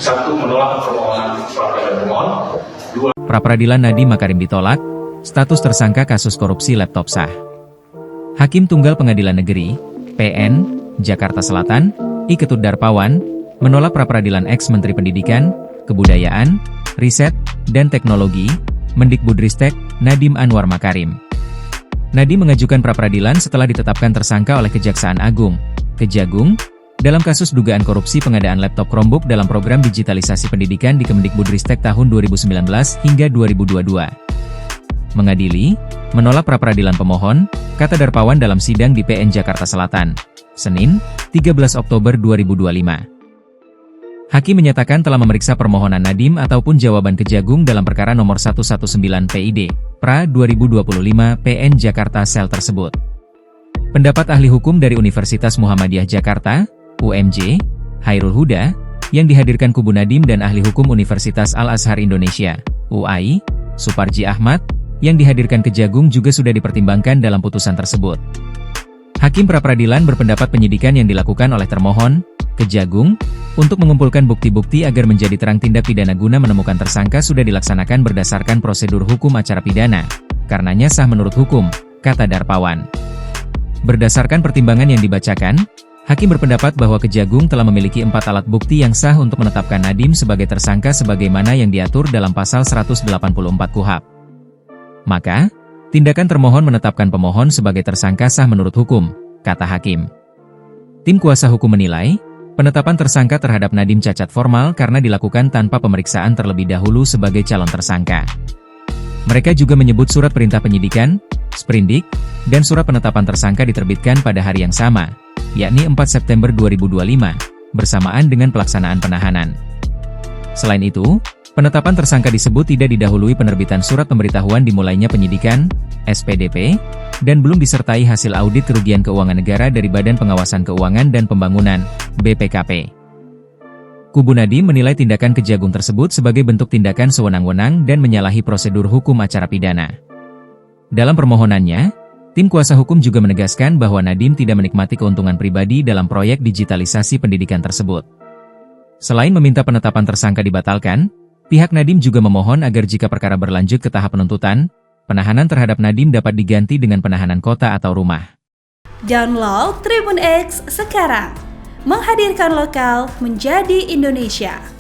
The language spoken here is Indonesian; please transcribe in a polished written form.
Satu, menolak permohonan pra-peradilan pemohon. Dua, Pra-peradilan Nadiem Makarim ditolak, status tersangka kasus korupsi laptop sah. Hakim Tunggal Pengadilan Negeri, PN, Jakarta Selatan, I. Ketut Darpawan, menolak pra-peradilan ex-Menteri Pendidikan, Kebudayaan, Riset, dan Teknologi, Mendikbudristek, Nadiem Anwar Makarim. Nadiem mengajukan pra-peradilan setelah ditetapkan tersangka oleh Kejaksaan Agung, Kejagung, dalam kasus dugaan korupsi pengadaan laptop Chromebook dalam program digitalisasi pendidikan di Kemendikbudristek tahun 2019 hingga 2022. Mengadili, menolak pra-peradilan pemohon, kata Darpawan dalam sidang di PN Jakarta Selatan, Senin, 13 Oktober 2025. Hakim menyatakan telah memeriksa permohonan Nadiem ataupun jawaban Kejagung dalam perkara nomor 119 PID, Pra 2025 PN Jakarta Sel tersebut. Pendapat ahli hukum dari Universitas Muhammadiyah Jakarta, UMJ, Hairul Huda, yang dihadirkan kubu Nadiem dan ahli hukum Universitas Al-Azhar Indonesia, UAI, Suparji Ahmad, yang dihadirkan Kejagung juga sudah dipertimbangkan dalam putusan tersebut. Hakim pra-peradilan berpendapat penyidikan yang dilakukan oleh termohon, Kejagung, untuk mengumpulkan bukti-bukti agar menjadi terang tindak pidana guna menemukan tersangka sudah dilaksanakan berdasarkan prosedur hukum acara pidana, karenanya sah menurut hukum, kata Darpawan. Berdasarkan pertimbangan yang dibacakan, Hakim berpendapat bahwa Kejagung telah memiliki 4 alat bukti yang sah untuk menetapkan Nadiem sebagai tersangka sebagaimana yang diatur dalam pasal 184 KUHP. Maka, tindakan termohon menetapkan pemohon sebagai tersangka sah menurut hukum, kata Hakim. Tim kuasa hukum menilai, penetapan tersangka terhadap Nadiem cacat formal karena dilakukan tanpa pemeriksaan terlebih dahulu sebagai calon tersangka. Mereka juga menyebut surat perintah penyidikan, sprindik, dan surat penetapan tersangka diterbitkan pada hari yang sama, yakni 4 September 2025, bersamaan dengan pelaksanaan penahanan. Selain itu, penetapan tersangka disebut tidak didahului penerbitan surat pemberitahuan dimulainya penyidikan, SPDP, dan belum disertai hasil audit kerugian keuangan negara dari Badan Pengawasan Keuangan dan Pembangunan, BPKP. Kubu Nadiem menilai tindakan Kejagung tersebut sebagai bentuk tindakan sewenang-wenang dan menyalahi prosedur hukum acara pidana. Dalam permohonannya, tim kuasa hukum juga menegaskan bahwa Nadiem tidak menikmati keuntungan pribadi dalam proyek digitalisasi pendidikan tersebut. Selain meminta penetapan tersangka dibatalkan, pihak Nadiem juga memohon agar jika perkara berlanjut ke tahap penuntutan, penahanan terhadap Nadiem dapat diganti dengan penahanan kota atau rumah. Download Tribun X sekarang, menghadirkan lokal menjadi Indonesia.